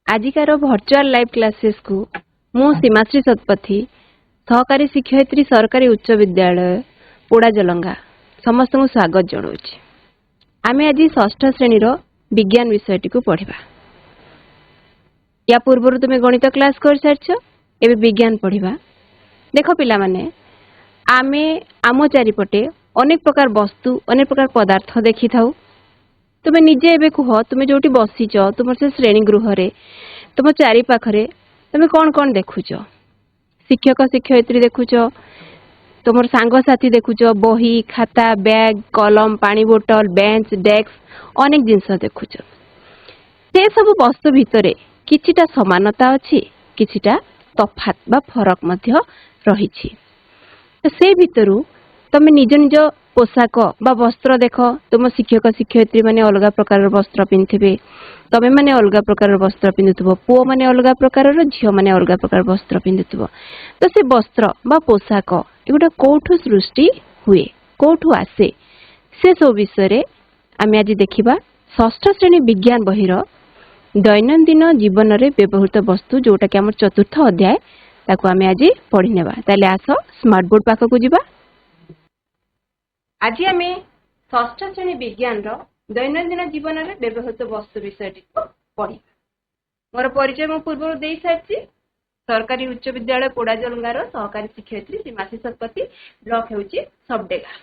आजिकार virtual live classes को मु सीमाश्री शतपथी सहकारी शिक्षयित्री सरकारी उच्च विद्यालय पोड़ा जलंगा समस्त को स्वागत जनाऊँ। आम आज षष्ठ श्रेणी विज्ञान विषयटी को पढ़ा। या पूर्व तुम्हें गणित क्लास कर सारी एवं विज्ञान पढ़ा। देख पिला माने आमे आम चारिपटे अनेक प्रकार वस्तु अनेक प्रकार पदार्थ देखी थाउ। तुम्हें निजे एवं कह तुम्हें जो बसीच तुम से श्रेणी गृह तुम चारि पाखरे तुम्हें कौन कौन देखुच? शिक्षक शिक्षयित्री देखुच, तुम सांगसाथी देखुच, बही खाता बैग कलम पानी बोतल बेंच डेस्क अनेक जिनस देखुच। से सब वस्तु भितर किछिटा समानता अच्छी किछिटा तफात बा फरक मध्य रही। तो से भितरु तमे निज निज पोशाक बा वस्त्र देख। तुम शिक्षक शिक्षयित्री माने अलग प्रकार वस्त्र पिंधिबे, तमे माने अलग प्रकार वस्त्र पिंधुथबो, पुओ माने अलग प्रकार, झियो माने अलग प्रकार वस्त्र पिंधुथबो। तो से वस्त्र बा पोशाक एगुटा कोठु सृष्टि हुए, कोठु आसे, से सब विषय आम आज देखिबा। षष्ठ श्रेणी विज्ञान बहिर दैनंदिन जीवन में व्यवहृत वस्तु जोटा कि आम चतुर्थ अध्याय ताको आम आज पढ़ी नेबा। ताले आस स्मार्ट बोर्ड पाखक जीवा। आज आम षष्ठ श्रेणी विज्ञान दैनंदिन जीवन में व्यवहृत वस्तु विषय पढ़ा। मोर परिचय मु पूर्व दे सारी। सरकारी उच्च विद्यालय पोड़ा जलंगार सहकारी शिक्षयित्री सीमाश्री शतपथी, ब्लॉक होउची सबडेगा।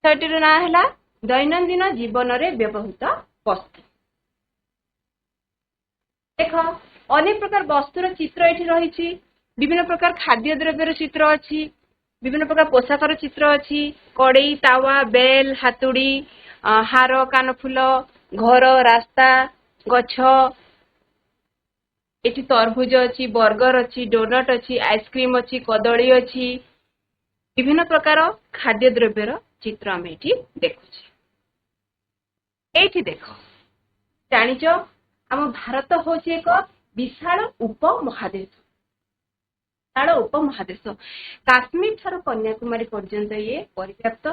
विषयटीर ना है दैनंदिन जीवन में व्यवहृत वस्तु। देख अनेक प्रकार वस्तुर चित्र ये रही। विभिन्न प्रकार खाद्य द्रव्यर चित्र अच्छी, विभिन्न प्रकार पोशाकर चित्र अच्छी, कड़ई तावा बेल हातुड़ी हार कानफुल घर रास्ता गछ, एठी तरभुज अच्छी, बर्गर अच्छी, डोनट अच्छी, आइसक्रीम अच्छी, कदली अच्छी, विभिन्न प्रकार खाद्य द्रव्यर चित्र आम ये देखुचे। एठी देख जानिच आम भारत हूँ एक विशाल उपमहादेश। विशाल उपमहादेश काश्मीर ठार कन्याकुमारी पर्यंत ये पर्याप्त।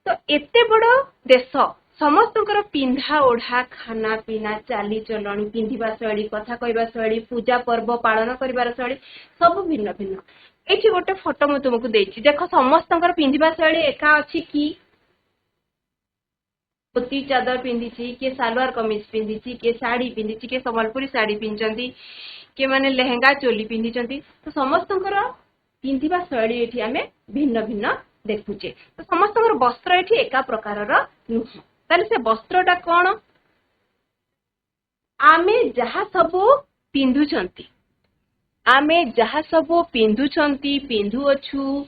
तो एते बड़ देश समस्तंकर पिंधा ओढ़ा खाना पीना चाली चलणी पिंधिबा शैली कथा कहवा शैली पूजा पर्व पालन करिवार शैली सब भिन्न भिन्न। एठी गोटे फोटो मु तुमको देछि। देख समस्तंकर पिंधिबा शैली एका अछि कि धोती चादर पिंधिछि, के सालवार कमीज पिंधिछि, के साड़ी पिंधिछि, के संबलपुरी साड़ी पिंधचंती, के माने लेहेंगा चोली पिंधिचंती। तो समस्तंकर पिंधिबा शैली एठी आमे भिन्न भिन्न देखुचे। तो समस्तंकर वस्त्र एठी एका प्रकारर नुह। ताले से वस्त्रटा कोन? आमे जहा सब पिंधुचंती, आमे जहा सब पिंधुचंती पिंधु अछु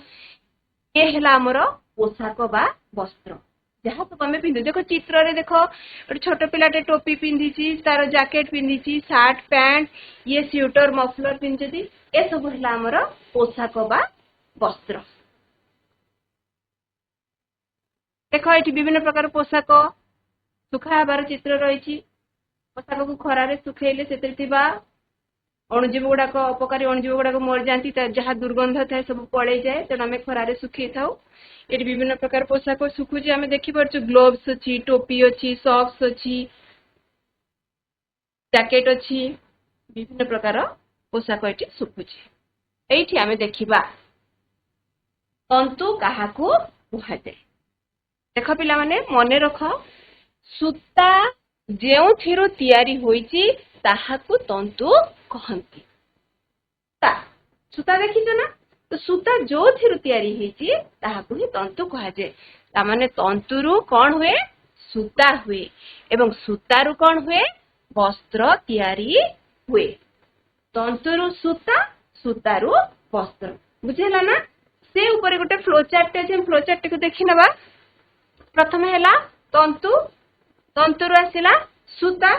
के हेला हमर पोशाक बा वस्त्र। जहाँ सब आम पिंधु देख चित्र रे देख गोटे छोट पिलाटे टोपी पिंधिची, तार जैकेट पिंधिची, सार्ट पैंट, ये स्वेटर मफलर पिंधि, ए सब है आमर पोशाक बा वस्त्र। देख ये विभिन्न प्रकार पोशाक सुखा हबार चित्र रही। पोशाक को खरारे सुखेले से अणुजीव गुड़ाक अपकारी अणुजीव गुड़ाक मर जाती, जहाँ दुर्गंध थाए सब पड़े जाए। तेणु आम खरारे सुखी थाऊ। ये विभिन्न प्रकार पोशाक सुखुची आम देखिपारछु। ग्लोव्स अच्छी, टोपी अच्छी, सॉक्स अच्छी, जैकेट अच्छी, विभिन्न प्रकार पोशाक ये सुखुची। एठी आम देखिबा तंतु काहाकू कुहाଯାଏ। देख पिला माने मने रख, सूता जेउथिरु तयारी होईची ताहाकू तंतु कहंती। सूता देखिछ ना? तो सूता जो थिरु तयारी होईची ताहाकू ही तंतु कहଯାଏ। ता माने तंतुरु कोन हुए? सूता हुए, एवं सूतारु कोन हुए? वस्त्र तयारी हुए। तंतुरु सूता, सूतारु वस्त्र। बुझेला ना? से ऊपर गोटे फ्लो चार्ट अछि। फ्लो चार्ट को देखि नबा। प्रथम हैला तंतु, तंतुरु आसिला सूता,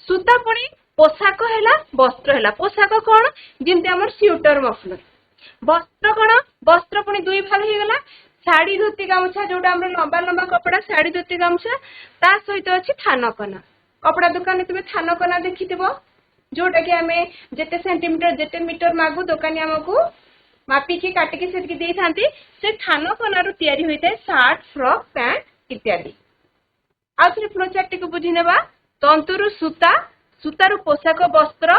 सूता पुणी पोशाक हैला वस्त्र हैला। पोशाक कोन? जेंति हमर स्वेटर मफलर। वस्त्र कोन? वस्त्र पुणी दुई भाग हो गला। साड़ी धोती गामछा जोटा हमर लंबा लंबा कपड़ा साड़ी धोती गामछा, ता सहित अछि थानकना। कपड़ा दुकान तुमे थानकना देखिथिबो, जोटा कि हमें जेते सेंटीमीटर जेते मीटर मागु दुकानी हमकु मापिकी काटिकी सेटकी देई थांती। से थानकनारु तयारी होइते शार्ट फ्रॉक पैंट इत्यादि। आउथरे फ्लो चार्ट को बुझी नेबा। तंतुरु सूता सूतारु पोशाक वस्त्र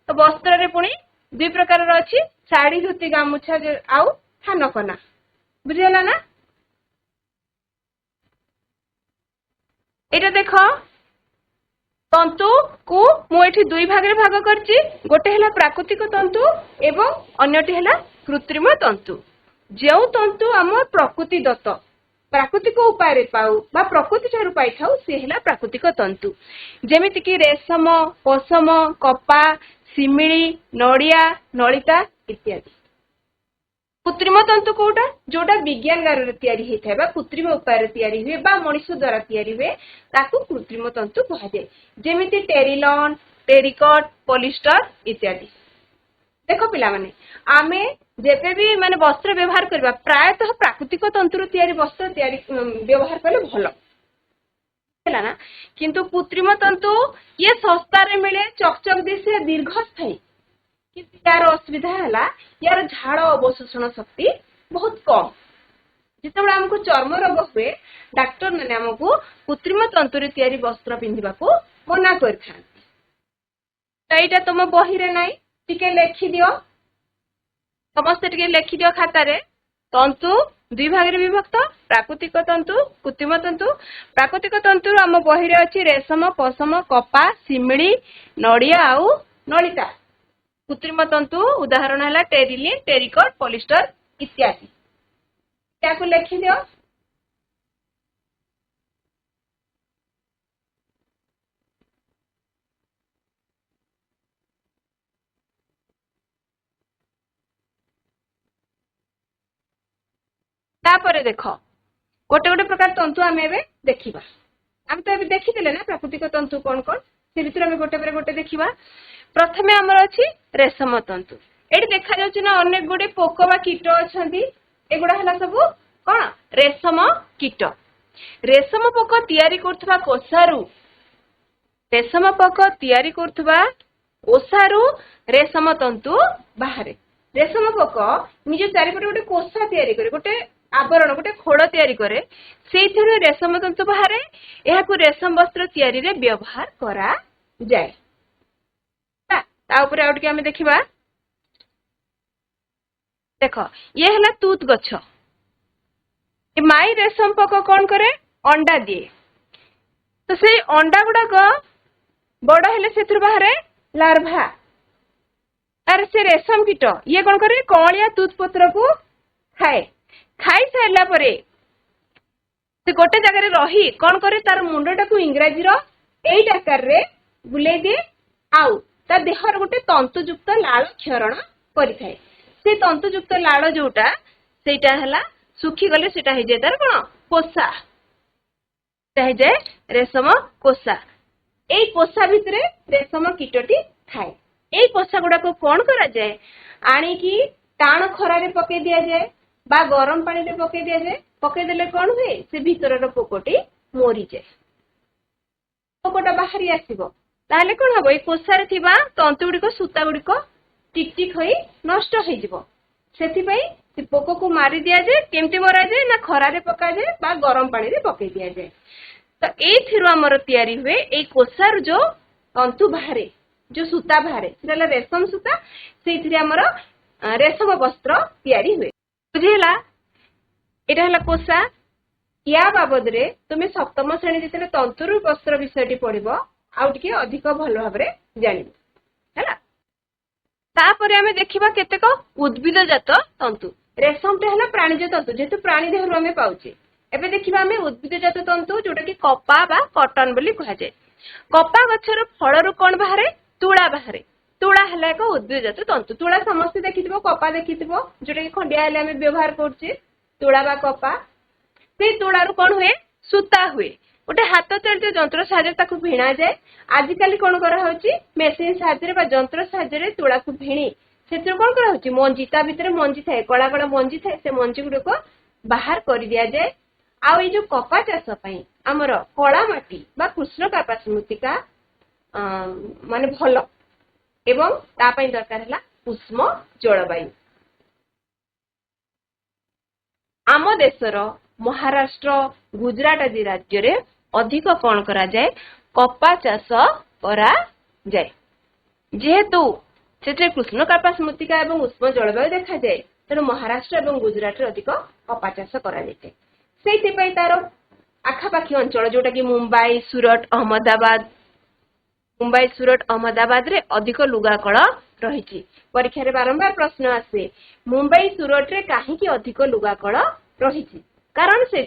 तो वस्त्र रे पुणी दुई प्रकार अच्छी शाढ़ी धोती गामुछा आउ थानकना बुझीगला ना एटा देख तंतु को मुझे दुई भाग रे भाग करछि गोटे हला प्राकृतिक तंतु एवं अन्यटी हला कृत्रिम तंतु जो तंतु आम प्रकृति दत्त प्राकृतिक उपाय रे पाऊ बा प्रकृति ठारू पाई थाउ से हला प्राकृतिक तंतु जेमिति कि रेशम पशम कपा सिमिली नड़िया नलिता इत्यादि कृत्रिम तंतु कोटा जोटा विज्ञान गार रे तयारी हेथाय बा कृत्रिम उपाय रे तयारी हुए बा मनुष्य द्वारा तयारी हुए ताकू कृत्रिम तंतु कहा जाय जेमिति टेरिलॉन टेरिकट पॉलिस्टर इत्यादि देखो पिला माने आमे जेबे भी माने वस्त्र व्यवहार करबा प्रायतः प्राकृतिक तंतु तयारी वस्त्र तयारी व्यवहार करले भलो हैला ना किंतु कृत्रिम तंतु ये सस्ता रे मिले चकचक दिसे दीर्घस्थायी किंतु यार असुविधा है यार झाड़ अवशोषण शक्ति बहुत कम जिते आमको चर्म रोग हुए डाक्टर मैंने आमको कृत्रिम तंतुरे तैयारी वस्त्र पिंधा मना कर तुम बही रे नाई टिके लेखि दियो समस्ते टिके लेखि दियो खाता रे तंतु दुई भाग रे विभक्त प्राकृतिक तंतु कृत्रिम तंतु प्राकृतिक तंतु आम बही रे अछि रेशम पशम कपा सिमिली नड़िया आउ नलिता कृत्रिम तंतु उदाहरण है टेरिलिन टेरिकट पॉलिस्टर इत्यादि क्या को लिखि दियो तापरे देख गोटे गोटे प्रकार तंतु आम एबे देखिबा आम तो एबे देखिदेले ना प्राकृतिक तंतु कौन कौन से भितर आम गोटे पर गोटे देखिबा प्रथमे आमर अछि रेशम तंतु एटी देखा जाउछि ना अनेक गुडे पोक बा कीट अछंती एगुडा हला सब कोन रेशम कीट रेशम पोक तयारी करथबा कोसारु रेशम पोक तयारी करथबा कोसारु रेशम तंतु बाहरे रेशम पोक निज चारिपटे गोटे कोसा तयारी करे गोटे आवरण गोटे खोड़ तयारी करे सेइथिरे रेशम तंतु बाहरे एहाकु रेशम वस्त्र तयारी रे व्यवहार करा जाय ताऊपर आउट के हमें देखिबा देखो ये हला तूत गछ ए माई रेशम पोक कौन करे अंडा दिए तो से अंडा गुडा को बड़ हेले सेथुर बाहरे लार्भा अरे से रेशम कीट ये कौन करे कौलिया तूत पत्र को खाए खाई सारला परे से गोटे जगह रही कौन करे तार मुंडटा को इंग्राजी रो एई आकार रे बुले दे आउ ता देहर गोटे तंतुयुक्त लाल क्षरण करिथाय से तंतुयुक्त लाल जोटा सेटा हला सुखी गले सेटा हे जाय तार कोन कोसा हे जाय रेशम कोसा एई कोसा भितरे रेशम कीटटी थाए एई कोसा गुडा को कोन करा जाय आनी की टाण खरा रे पके दिया जाय बा गरम पानी रे पके दिया जाय पके देले कोन हुए से भीतर रो पोकोटी मोरी जाय पोकोटा बाहरी आसीबो ताहले कोन हबो ए कोसारे थिबा तंतु गुडी को सूता गुडी को टिक टिक होई नष्ट होई जिवो सेथि पई से पोको को मारी दिया जाय केमति मरा जाय ना खरा रे पका जाय बा गरम पानी रे पके दिया जाय तो ए थिरु हमर तयारी हुए ए कोसार जो तंतु बाहरे जो सूता बाहरे सेला रेशम सूता सेथिरे हमर रेशम वस्त्र तयारी हुए बुझिला एटा हला कोसा या बाबद रे तुमे सप्तम श्रेणी जेतले तंतुरु वस्त्र विषयटी पढिबो आउ टिके अधिक भल भाबरे जानिबो हैला तापरे हमें देखिबा केतेक उद्भिदजात तंतु रेशमटा हला प्राणीज तंतु जेतु प्राणी देहरु हमें पाउचे एबे देखिबा हमें उद्भिदजात तंतु जोटा कि कपा बा कॉटन बोली कहा जाय कपा गछर फळरु कोन बाहरे तुळा बाहरे तुळा हला एक उद्भिदजात तंतु तुळा समस्त देखिथिबो कपा देखिथिबो जोटा कि खंडिया हले हमें व्यवहार करछे तुळा बा कपा से तुळारु कोन हुए सूता हुए गोटे हाथ चलित जंत्र साहाय्य ताकू भिणा जाए आजिकल कौन करा मेसीन साहाय्य बा जंत्र साहाय्य तुला को भिणी से कौन करा मंजी ता भीतर मंजी थाए कला कला मंजी थाए से मंजी गुड़ को बाहर कर दिया जाए आउ जो कपा चाष आमर कला माटी बा कृष्ण कार्पास मृत्तिका माने भल एवं तापाई दरकार है उष्म जलवायु आम देशर महाराष्ट्र गुजरात आदि राज्य रे अधिक कौन करा जाए कपा चाष करा जाए जेहेतु से कृष्णकार्पा स्मृतिका और उष्म जलवायु देखा जाए तेणु महाराष्ट्र और गुजरात अधिक कपा चाष करा जाए से तार आखापाखी अंचल जोटा कि मुंबई सूरत अहमदाबाद रे अधिक लुगा कल रही परीक्षा रे बारंबार प्रश्न आसे मुंबई सूरत रे काहेकि अधिक लुगा कल रही कारण से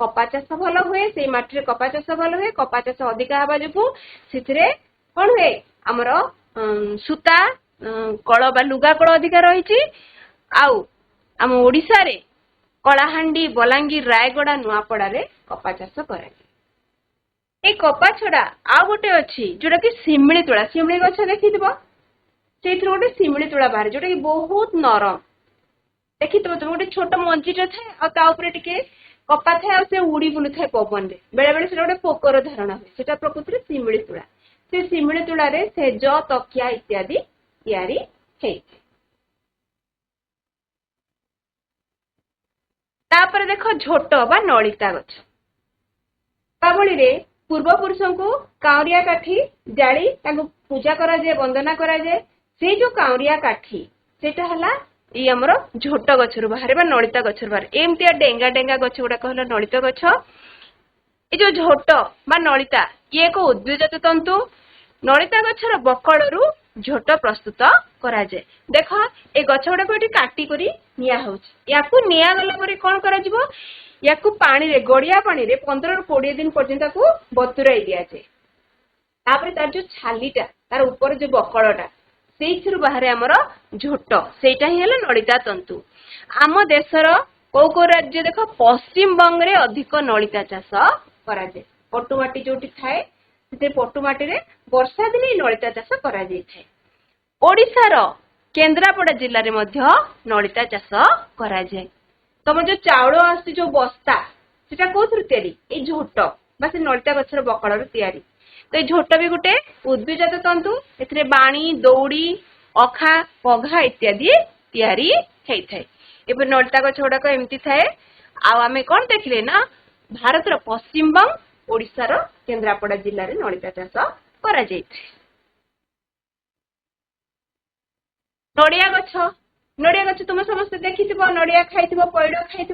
कपा चाष भल हुए से माटी रे कपा चाष भल हुए कपा चाष अधिक हवा जो से कौन हुए आमर सूता कल बा लुगा कल अधिक रही आम ओडिशा रे कलाहांडी बलांगीर रायगड़ा नुआपड़ा रे कपा चाष कराए ए कपा छड़ा आ गोटे अच्छी जोटा कि शिमिली गछ देखिथिबो सेथि गोटे शिमिली तुला बाहर जोटा कि बहुत नरम देखिथिबो तुम गोटे छोट मंजीटे थाए आ ता ऊपर टिके कपा थाए आ से उड़ी बुलु थाए पवन रे बेले बेले से गोटे पोकर धारणा हुए सेटा प्रकृति रे शिमिली तुला से शिमिली तुला रे सेज तकिया इत्यादि तयारी हेइ तापर देख झोट बा नलिता गछ दीपावली रे पूर्वपुरुष को काउरिया काठी जाली पूजा करा जाए वंदना करा जाए से जो काउरिया काठी सेटा हला ये हमर झोट गछरु बाहर बा नलिता गछरु बाहर एमतिया डेंगा डेंगा गछ गुडा कहला नलिता गछ ए जो झोट बा नलिता ये एक उद्भिजत तंतु नलिता गछर बकळरू झोट प्रस्तुत करा जाए देख ए गछ गुडा को काटी करी निया होउछ याकू निया गला परे कोन करा जिवो याकू पानी रे गड़िया पानी रे 15 ରୁ 20 दिन पर्यंत को बतुराई दिया जाए तापर तार जो छालीटा तार ऊपर जो बकळटा सेइथिरु बाहर हमर झोट सेटा ही हला नलिता तंतु आम देशर को राज्य देख पश्चिम बंग रे अधिक नलिता चाष करा जाए पटुमाटी जोटी थाए से पटुमाटी रे वर्षा दिने नलिता चाष करा जाय थाए ओडिसा रो केंद्रापड़ा जिल्ला रे मध्य नलिता चाष करा जाए तुम जो चाउल आसी जो बस्ता सेटा कोथरु तयारी ए झोट बा से नलिता गछर बकळरु तयारी तो ये झोट भी गोटे उद्भिजत तंतु एथिरे बाणी दौड़ी अखा पघा इत्यादि तयारी हेइ थाए एबे नलिता गछ गुडाक एमती थाए आमे कौन देखिले ना भारत रो पश्चिम बंग ओडिसा रो केंद्रापड़ा जिल्ला रे नलिता चाष करा जाय नड़िया गछ तुम समस्त देखि नड़िया खाई पैड़ खाई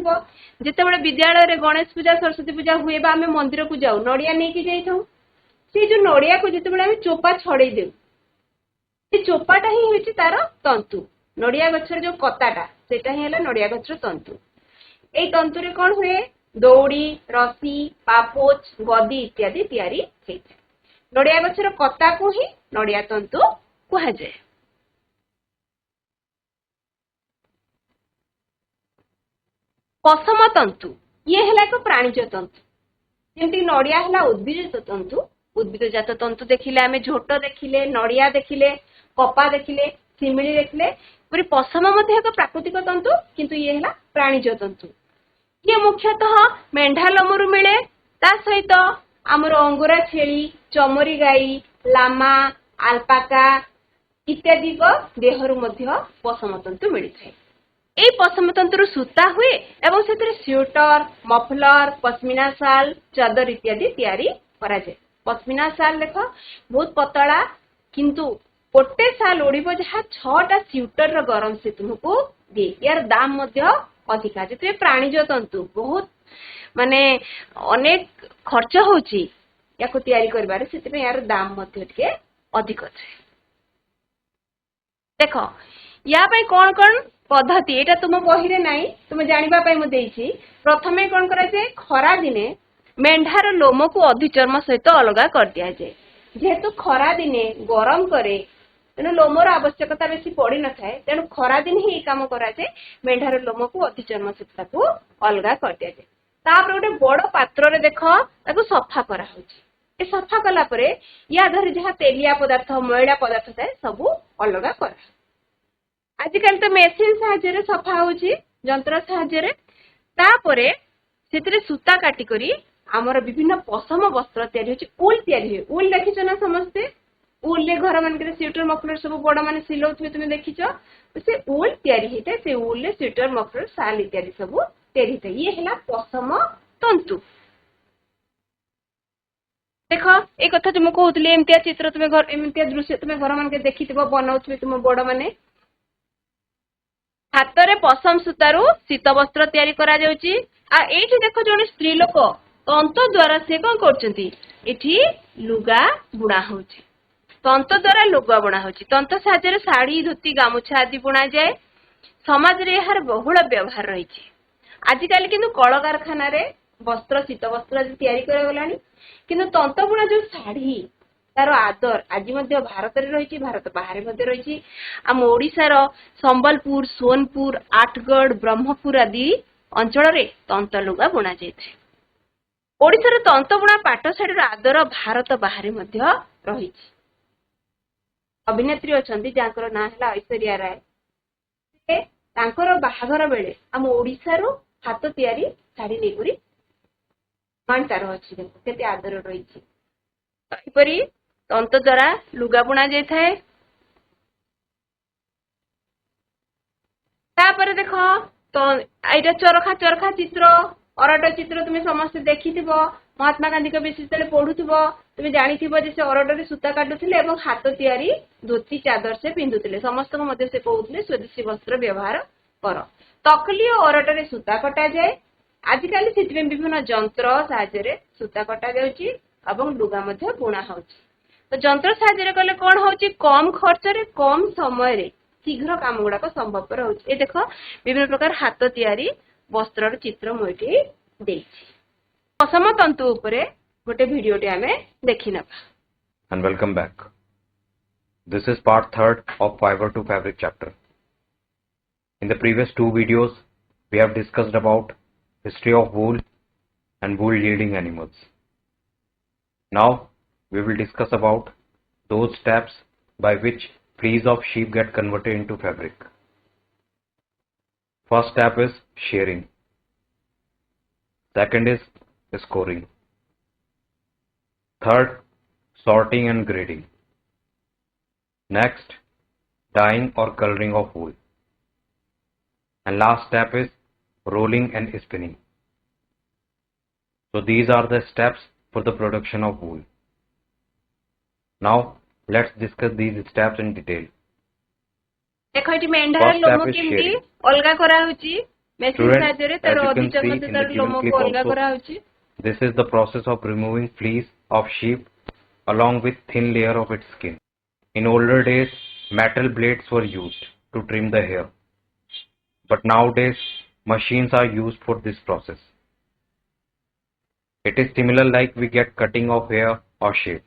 जिते विद्यालय रे गणेश पूजा सरस्वती पूजा हुए बा आमे मंदिर को जाऊ नड़िया नहीं जाई से जो नड़िया को जिते आमे चोपा छड़े देउ से चोपाटा ही होची तार तंतु नड़िया गछर जो कताटा सेटा ही हला नड़िया गछर तंतु ए तंतु रे कोन हुए दौड़ी रसी पापोच गदी इत्यादि तयारी हेइ नड़िया गछर कता को ही नड़िया तंतु कहा जाए पशम तंतु ये है एक प्राणीज तंतु जमती नड़िया है उद्भिजत तंतु उद्भिदजात तंतु देखिले आमे झोट देखिले नड़िया देखिले कपा देखिले शिमिली देखिले पूरी पशम एक प्राकृतिक तंतु किंतु ये है प्राणीज तंतु ये मुख्यतः मेंढा लोमरु मिले ता सहित आमर अंगोरा छेली चमरी गाई लामा आल्पाका इत्यादि देहरु मध्य पशम तंतु मिली थाए ए पशम तंतु सूता हुए एवं से स्वेटर मफलर पश्मीना शाल चादर इत्यादि तयारी करा जाए पश्मीना शाल देख बहुत पतला किंतु गोटे शाल ओडिबो जहा 6टा स्वेटर रो गरम से तुमको दे यार दाम मध्य अधिका जे प्राणीज तंतु बहुत माने अनेक खर्च होची याको तयारी करबारे सेते यार दाम मध्य टिके अधिक छै देखो या पई कोन पद्धति एटा तुम बही रे नाही तुम जानिबा पई म देइछि प्रथमे कोन करा जे खरा दिने मेंढार लोम को अधिचर्म सहित अलग कर दिया जाए जेहेतु खरा दिने गरम करे तेणु लोमर आवश्यकता बेसी पड़ी न थाए तेणु खरा दिन ही काम करा जाए मेंढार लोम को अधिचर्म सहित को अलग कर दिया जाए तापर गोटे बड़ पात्र रे देख ताको सफा करा होछि ए सफा कला परे या धरि जहा तेलिया पदार्थ मैला पदार्थ थाए सब अलग करा आजिकल तो मेसिन साहाय्य सफा होची जंत्र साहाय्य तापरे सेतरे सूता काटी करी आमर विभिन्न पशम वस्त्र तयारी होची उल तयारी हुए उल देखिछ ना समस्ते उल ले घर मान के स्वेटर मफलर सब बड़ माने सिलौथि तुमे देखिछ से उल तयारी हेते से उल ले स्वेटर मफलर शाल इत्यादि सब तयारी हेते ये हला पशम तंतु देख ए कथा तुम कहूली एमतिया चित्र तुम घर एमतिया दृश्य तुम घर मान देखि बनाउथबे तुम बड़ माने हाथ में पसम सूतारू शीत वस्त्र तैयारी करा जाउची आ एठी देखो जने स्त्री लोक तंत द्वारा से कौन करचंती एठी लुगा बुणा होची तंत द्वारा लुगा बुणा होची तंत साहाय्य साड़ी धोती गामुछा आदि बुणा जाए समाज रे यार बहुल व्यवहार रही आजिकल किंतु कल कारखाना रे वस्त्र शीत वस्त्र तैयारी करा गलानी किंतु तंत बुणा जो साड़ी तार आदर आज भारत में रही भारत बाहर रही आम ओडिशार संबलपुर सोनपुर आठगढ़ ब्रह्मपुर आदि अंचल रे तंत लुगा बुणा जाए ओडिशार तंत बुणा पाट शाढ़ीर आदर भारत बाहर रही अभिनेत्री अच्छा जहाँ ना है ऐश्वर्या राय से बाहाघर बेले आम ओडिशारू हाथ तैयारी शाढ़ी नहीं मान तार अच्छी केते आदर रही तहीपरी तंत द्वारा लुगा बुणा जाए तापर देख तो यहाँ चरखा चरखा चित्र अरट चित्र तुम्हें समस्त देखी महात्मा गांधी का विषय पढ़ुव तुम्हें जानी से अरट सूता काटुले और हाथ तैयारी धोती चादर से पिंधुले समस्त से कहते स्वदेशी वस्त्र व्यवहार कर तकली और अरट सूता कटा जाए आजिकल से विभिन्न जंत्र साहाय्य सूता कटा जाउची लुगा बुणा हो तो जंत्र साहाय्य कले कौन हो कम खर्च रे कम समय रे शीघ्र काम गुड़ाक संभवपर हो देख विभिन्न प्रकार हाथ तैयारी वस्त्र चित्र मुझे पसम तंतु उपरे गोटे वीडियोटे आमे देखि नबा and welcome back. This is part 3rd of fiber to fabric chapter. In the previous two videos we have discussed about history of wool and wool yielding animals. Now we will discuss about those steps by which fleece of sheep get converted into fabric. First step is shearing. Second is scoring. Third, sorting and grading. Next, dyeing or coloring of wool. And last step is rolling and spinning. So these are the steps for the production of wool. Now let's discuss these steps in detail. देखो ये मेंढार लोमो केमती अलगा करा होची machine साहाय्य रे तार अधिचक से तार लोमो को अलगा करा होची. This is the process of removing fleece of sheep along with thin layer of its skin. In older days, metal blades were used to trim the hair, but nowadays machines are used for this process. It is similar like we get cutting of hair or shave.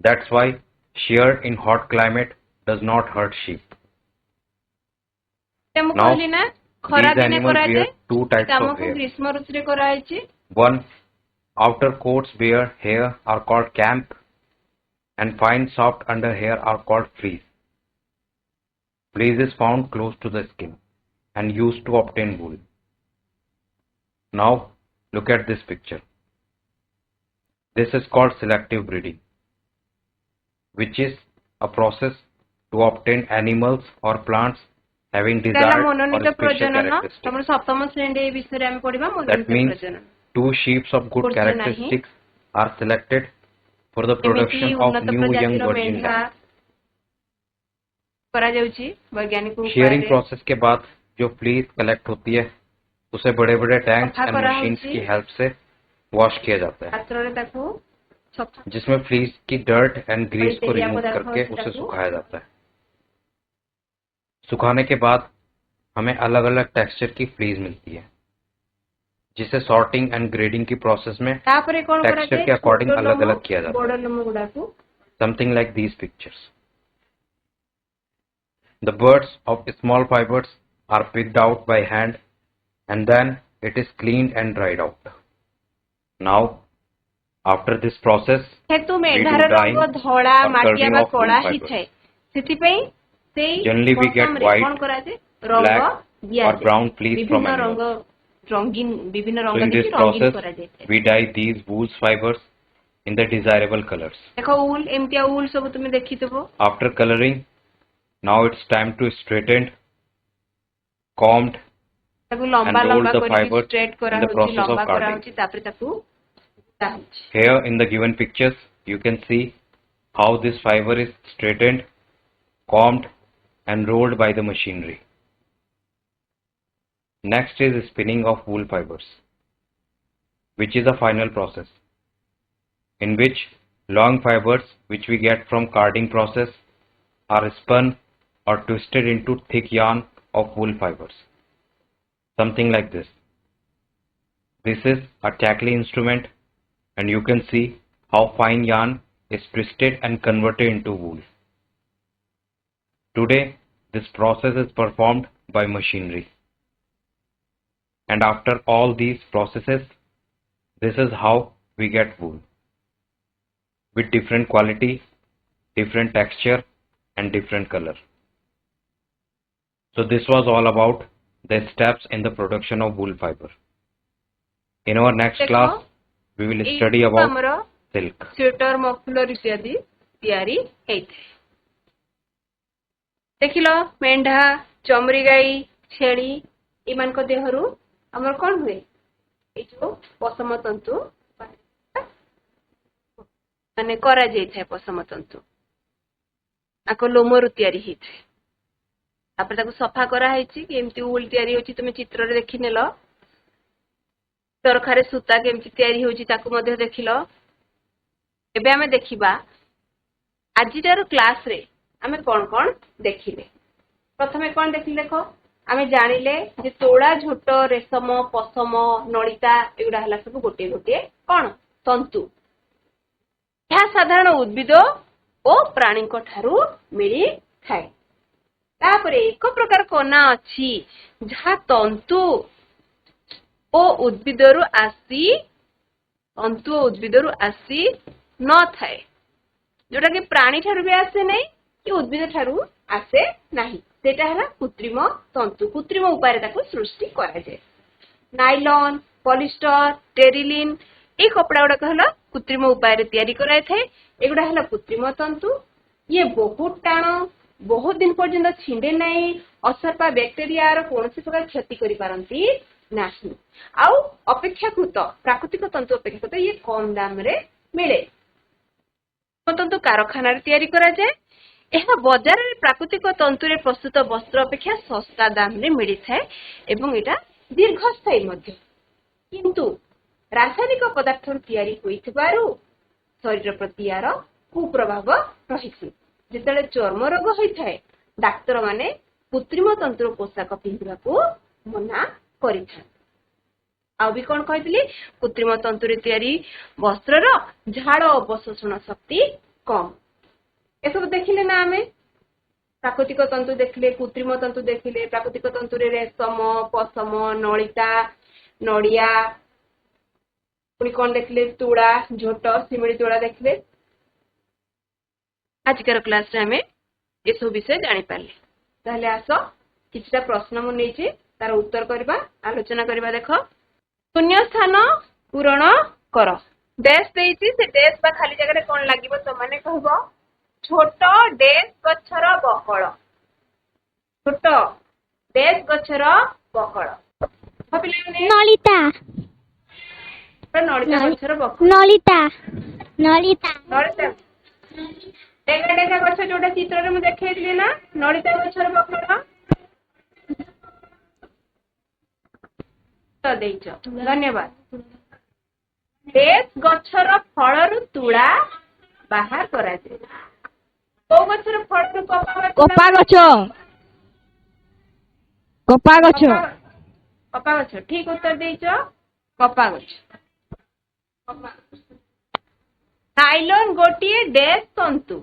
That's why shear in hot climate does not hurt sheep. Now, these animals wear two types of hair. One, outer coats where hair are called camp and fine soft under hair are called fleece. Fleece is found close to the skin and used to obtain wool. Now look at this picture. This is called selective breeding, which is a process to obtain animals or plants having desired or special characteristics. That means two sheep of good characteristics are selected for the production of new young virgin lambs. Shearing process के बाद जो fleece collect होती है उसे बड़े बड़े tanks and machines की help से वॉश किया जाता है जिसमें फ्लीस की डर्ट एंड ग्रीस को रिमूव करके उसे सुखाया जाता है. सुखाने के बाद हमें अलग अलग टेक्सचर की फ्लीस मिलती है जिसे सॉर्टिंग एंड ग्रेडिंग की प्रोसेस में टेक्सचर के अकॉर्डिंग अलग अलग किया जाता है. Something like these pictures. The birds of small fibers are picked out by hand and then it is cleaned and dried out. Now, after this process, we do dyeing or coloring of wool fibers. Generally, we get white, black or brown fleece from animals. So in this process, we dye these wool fibers in the desirable colors. After coloring, now it's time to straighten, combed and roll the fibers in the process of carding. Here in the given pictures, you can see how this fiber is straightened, combed and rolled by the machinery. Next is spinning of wool fibers, which is a final process in which long fibers which we get from carding process are spun or twisted into thick yarn of wool fibers, something like this. This is a tackling instrument and you can see how fine yarn is twisted and converted into wool. Today, this process is performed by machinery. And after all these processes, this is how we get wool, with different quality, different texture and different color. So this was all about the steps in the production of wool fiber. In our next class, we will study about silk. Sweater muffler इत्यादि तैयारी हेइथे देखिलो मेंढा चमरी गाई छेली इमानक देहरु हमर कोन हुए ए जो पशम तंतु माने करा जाय थाए पशम तंतु आको लोमरु तैयारी हेइथे तापर ताको सफा करा हेछि केमती उल तैयारी होछि तुमे चित्र रे देखिनेलो तरखारे सूता केमती तैयारी होछि ताको मध्ये देखिलो एबे हमें देखिबा आजिटार क्लास रे हमें कोन कोन देखिले प्रथमे कोन देखिले देखो हमें जानिले जे तोड़ा झोट रेशम पशम नलिता एगुडा हला सब गोटे गोटे कोन तंतु या साधारण उद्भिद ओ प्राणी को ठारू मिली थाए तापरे एक प्रकार कोना अछि जहा तंतु ओ उद्भिदरु आसी तंतु उद्भिदरु आसी न थाए जोटा कि प्राणी ठारू भी आसे नहीं कि उद्भिद ठारू आसे नहीं सेटा हला कृत्रिम तंतु कृत्रिम उपाय ताको सृष्टि करा जाय नाइलॉन पॉलिस्टर टेरिलिन ए कपड़ा गुडा कहला कृत्रिम उपाय रे तयारी कराय थाए एगुडा हला कृत्रिम तंतु ये बहुत टाण बहुत दिन पर्यंत छिंडे नहीं असरपा बैक्टेरिया रो कोनसी प्रकार क्षति करि पारंती नाही आउ अपेक्षाकृत प्राकृतिक तंतु अपेक्षाकृत ये कम दाम रे मिले तंतु कारखाना रे तयारी करा जाय एहा बाजार रे प्राकृतिक तंतु रे प्रस्तुत वस्त्र अपेक्षा सस्ता दाम रे मिली थाए एवं एटा दीर्घस्थायी मध्ये किंतु रासायनिक पदार्थ तयारी होइथिबारु शरीर प्रति यार कुप्रभाव रहिछि जेतले चर्म रोग होइथाय डाक्टर माने कृत्रिम तंतु पोशाक पिंधिबाकू मना करिथाय आ भी कोन कहतिली कृत्रिम तंतु रे तयारी वस्त्र रो झाड़ अवशोषण शक्ति कम ए सब देखिले ना हमें प्राकृतिक तंतु देखिले कृत्रिम तंतु देखिले प्राकृतिक तंतु रे रेशम पशम नलिता नडिया पुनी कोन देखिले तुड़ा झोट सिमिली तुड़ा देखिले आजकर क्लास रे हमें ए सब विषय जानि पाले ताले आसो किछटा प्रश्न मु नेछि तार उत्तर करबा आलोचना करबा देखो शून्य स्थान पूरण कर डैश देइछि से डैश बा खाली जगह रे कोन लागिबो तो माने कहबो छोट डैश गछर बकळ छोट डैश गछर बकळ भाबिले नलिता नलिता गछर बकळ नलिता नलिता नलिता डेगा डेगा गछ जोटा चित्र रे मु देखैली ना नलिता गछर बकळ तो देइछ धन्यवाद डैश गछर फळरु तुळा बाहर करा जाय को गछर फळरु कपा गछ कपा गछ कपा गछ ठीक उत्तर देइछ कपा गछ नाइलॉन गोटिए डैश तंतु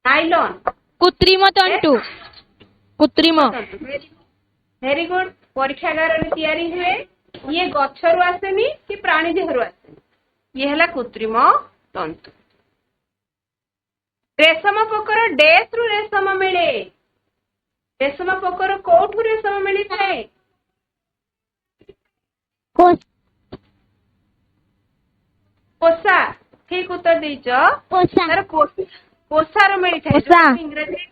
नाइलॉन कृत्रिम तंतु कृत्रिम वेरी गुड परीक्षागार रे तयारी हुए ये गछरु आसेनी कि प्राणी देहरु आसेनी ये हला कृत्रिम तंतु रेशम पोकर डैश रु रेशम मिले रेशम पोकर कोठु रेशम मिली थाए कोसा ठीक उत्तर देइछ कोसा तार कोसार मिली थाए कोसा। इंग्रजी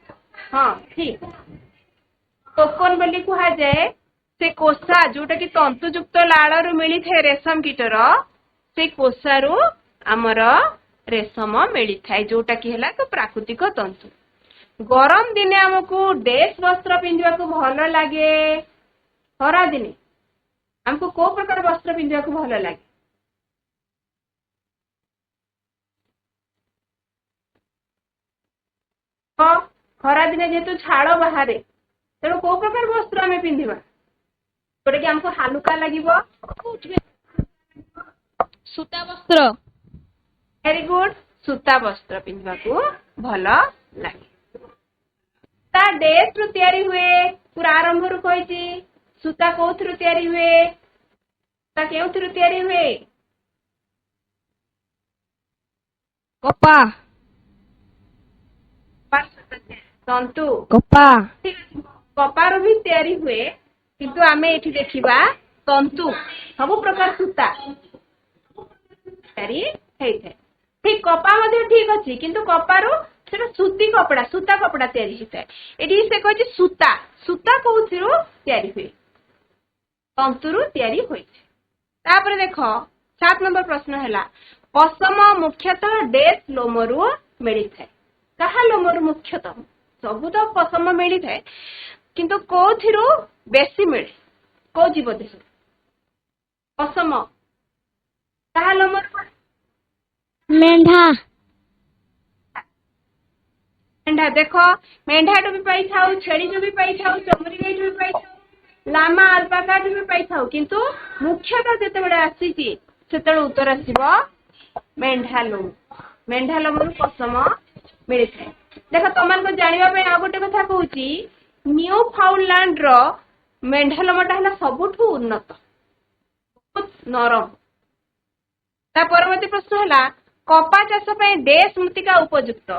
हां ठीक कोकोन बोली कुहा जाए से कोसा जोटा कि तंतुयुक्त लाड़ रु मिली थाए रेशम कीटर से कोषारू आमर रेशम मिली थाए जोटा कि है तो प्राकृतिक तंतु। गरम दिने आमको ड्रेस वस्त्र पिंधिबा को भल लगे खरा दिने हमको को प्रकार वस्त्र पिंधिबा को भल लगे तो खरा दिने जेतु झाड़ बाहर तेणु को प्रकार वस्त्र आम पिंधिबा जोटा कि हमको हालुका लगिबो सूता वस्त्र वेरी गुड सूता वस्त्र पिंधिबा को भल लगे ता ड्रेस रु तैयारी हुए पूरा आरंभ रु कहिची सूता कोथरु तैयारी हुए ता केउथरु तैयारी हुए कपा तंतु कपा कपार भी तैयारी हुए किंतु आमे एठी देखिबा तंतु सब प्रकार सूता तैयारी हेइथे ठीक कपा मध्ये ठीक अछि किंतु कपारो सेटा सूती कपड़ा सूता कपड़ा तैयारी हिताय एठी से कहछि सूता सूता कोथरु तैयारी हुए तंतुरु तैयारी होइछे तापर देखो 7 नंबर प्रश्न हैला पशम मुख्यतः डेस लोमरु मिली थाए कहा लोमरु मुख्यतः सब तो पशम मिली थाए किंतु कोथिरु बेसी मिले को जीव देश पशम कहा लोमरु मेंढा मेंढा देखो मेंढा भी पाई थाउ छेड़ी भी पाई थाउ चमरी गाई भी पाई थाउ लामा अल्पाका भी पाई थाउ किंतु मुख्यतः जेते बडे आसीची सेते उत्तर आसीबो मेंढा लोमरु पशम मिली थाए देखो तमान को जानिबा पे आ गोटे कथा कहूची न्यू फाउंडलैंड रो मेंढा लोमटा हला सबुठु उन्नत बहुत नरम ता परवर्ती प्रश्न हला कपा चाष पे देश मृत्तिका उपयुक्त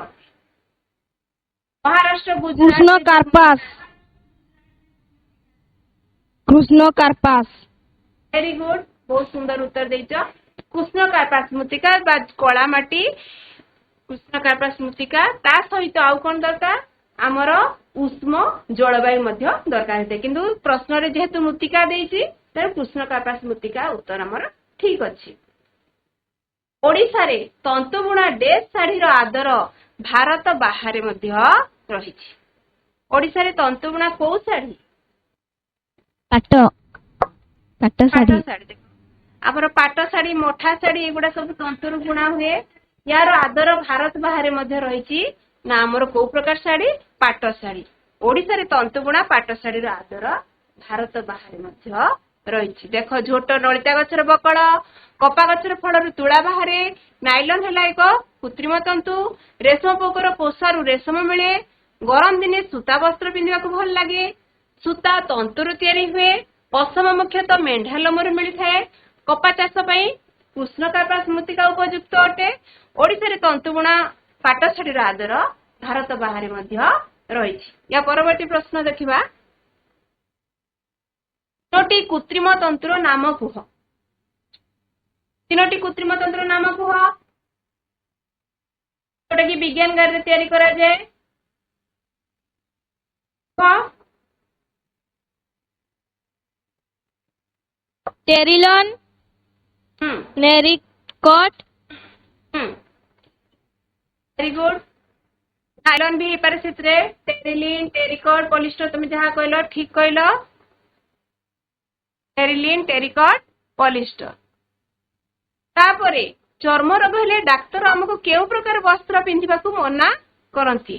महाराष्ट्र कृष्ण गुजरात कार्पास वेरी गुड बहुत सुंदर उत्तर देइछ कृष्ण कार्पास मृत्तिका बा कला माटी कृष्ण कार्पास मृत्तिका ता सहित आउ कोन दरकार आमर उष्म जलवायु मध्य दरकार हेते किंतु प्रश्न रे जेहेतु मृत्तिका देइछि तर कृष्ण कार्पास मृत्तिका उत्तर हमर ठीक अछि ओडिसा रे तंतु बुणा डेस साड़ी रो आदर भारत बाहर मध्य रहिछि ओडिसा रे तंतु बुणा को साड़ी पाट पाट साड़ी साड़ी आमर पाट साड़ी मोठा साड़ी एगुडा सब तंतुरु बुणा हुए यार आदर भारत बाहर मध्य रहिछि ना आमर को प्रकार साड़ी पाट साड़ी ओडिसा रे तंतु बुणा पाट साड़ी रो आदर भारत बाहर मध्य रहिछि देखो झोट नलिता गछर बकळ कपा गछर फळरु तुळा बाहरे नाइलॉन हला एक कृत्रिम तंतु रेशम पोकर पोषारु रेशम मिले गरम दिने सूता वस्त्र पिंधिबा को भल लागे सूता तंतुरु तैयारी हुए पशम मुख्यतः मेंढा लोमरु मिली थाए कपा चाष पई कृष्ण कार्पास मृत्तिका उपयुक्त अटे ओडिसा रे तंतु बुणा पाट साड़ी आदर भारत बाहर मध्य रहिछि या परवर्ती प्रश्न देखिबा तीनोटी कृत्रिम तंत्र नाम कुह तीनोटी कृत्रिम तंत्र नाम कुह जोटा कि विज्ञान गार तैयारी करा जाए टेरिलॉन नेरिकट वेरी गुड नाइलॉन भी पारे सेतरे टेरिलिन टेरिकट पॉलिस्टर तुम जहां कहलो ठीक कहलो टेरिलिन टेरिकट पॉलिस्टर तापरे चर्म रोग हेले डाक्टर हमको केउ प्रकार वस्त्र पिंधिबा को मना करंती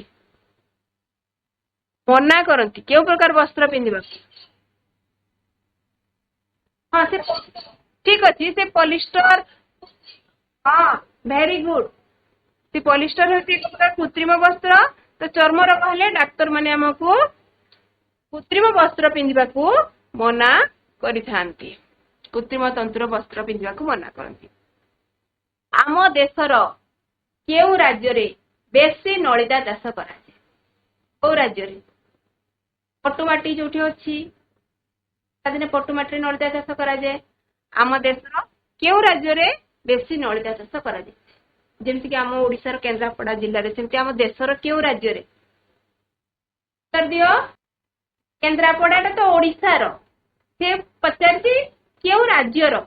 केउ प्रकार वस्त्र पिंधिबा हां से ठीक अछि से पॉलिस्टर हां वेरी गुड से पॉलिस्टर होती एक प्रकार कृत्रिम वस्त्र तो चर्म रोग हेले डाक्टर माने हमको कृत्रिम वस्त्र पिंधिबा को मना करिथांती कृत्रिम तंत्र वस्त्र पिंधिबा को मना करंती आम देशर केउ राज्य रे बेसी नलिता चाष करा जाय को राज्य रे पटुमाटी जोठी अछि तादिने पटुमाटी नलिता चाष करा जाय आम देशर केउ राज्य रे बेसी नलिता चाष करा जाय जेमति कि आम ओडिसा केन्द्रापड़ा जिल्ला रे सेमति आम देशर केउ राज्य रे उत्तर दियो केन्द्रापड़ा तो ओडिसा रो से पचारती केउ राज्य रो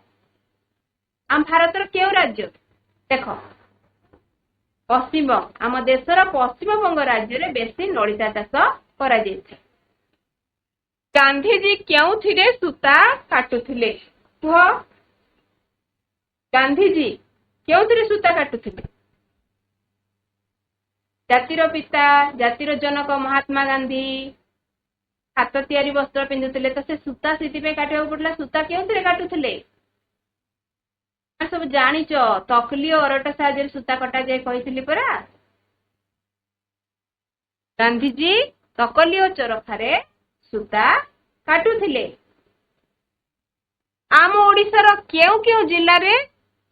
आम भारतर केउ राज्य देख पश्चिमबंग आम देशर पश्चिमबंग राज्य रे बेसी नलिता चाष करा जायछि। गांधीजी केउथिरे सूता काटुथिले कुह गांधीजी केउथिरे सूता काटुथिले? जातिर पिता जातिर जनक महात्मा गांधी हाथ तैयारी वस्त्र पिंधुथिले तो से सूता सीति पे काटिया पड़ला सूता केउथिरे काटुथिले? सब जानिच तकली अरट साहाଯ୍ୟରେ सूता कटा जाए कहिथिली परा। गांधीजी तकली और चरखारे सूता काटुथिले। आम ओडिशार केउ केउ जिल्ला रे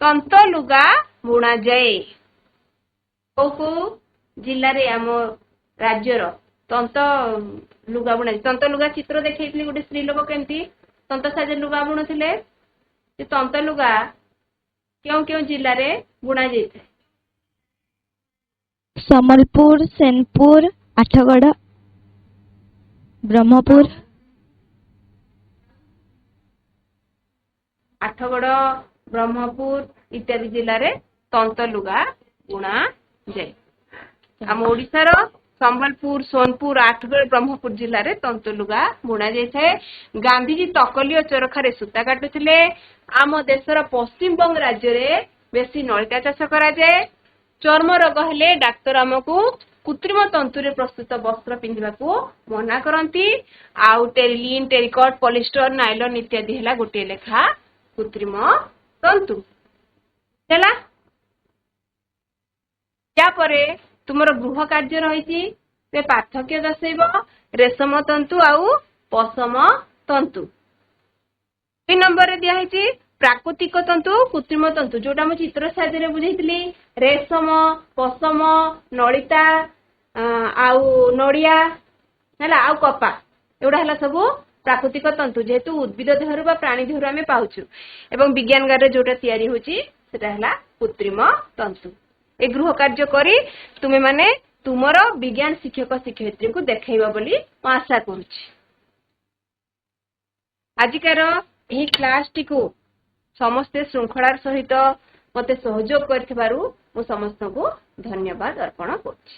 तंत लुगा बुणा जाए? को जिल्ला रे आम राज्यर तंत लुगा बुणा तंत लुगा चित्र देखैथिली गोटे स्त्री लोक केमती तंत साहाଯ୍ୟରେ लुगा बुणुथिले। तंत लुगा क्यों क्यों जिल्ला रे बुणा जाए? सम्बलपुर, सेनपुर, आठगड़, ब्रह्मपुर। आठगड़ ब्रह्मपुर इत्यादि जिल्ला रे तंत लुगा बुणा जाए। आम ओडिशार सम्बलपुर, सोनपुर, आठगड़, ब्रह्मपुर जिल्ला रे तंत लुगा बुणा जाए। गांधीजी तकली और चरखारे सूता काटुथिले। आम देशर पश्चिमबंग राज्य रे बेसी नलिता चाष करा जाए। चर्म रोग हेले डाक्तर आमको कृत्रिम तंतुरे प्रस्तुत वस्त्र पिंधिबाकू मना करंती। आउ टेरिलिन, टेरिकट, पॉलिस्टर, नायलॉन इत्यादि हैला गोटे लेखा कृत्रिम तंतु हैला। या परे तुमर गृह कार्य रही से पार्थक्य दर्शेब रेशम तंतु आउ पशम तंतु। 3 नंबर रे दिया है प्राकृतिक तंतु कृत्रिम तंतु जोटा मु चित्र साहाଯ୍ୟରେ बुझेइतली रेशम पशम नलिता आउ नड़िया हैला आउ कपा एउडा हैला सब प्राकृतिक तंतु जेहेतु उद्भिद देहरु बा प्राणी देहरु आमे पाउछु एवं विज्ञान गार रे जोटा तयारी होची सेटा हैला कृत्रिम तंतु। ए गृह कार्य करी तुमे माने तुमरो विज्ञान शिक्षक शिक्षयित्री को देखैबा बोली म आशा करूची। आजिकार एही क्लास टी को समस्ते श्रृंखलार सहित मते सहयोग करथिबारु मु समस्त को धन्यवाद अर्पण करछि।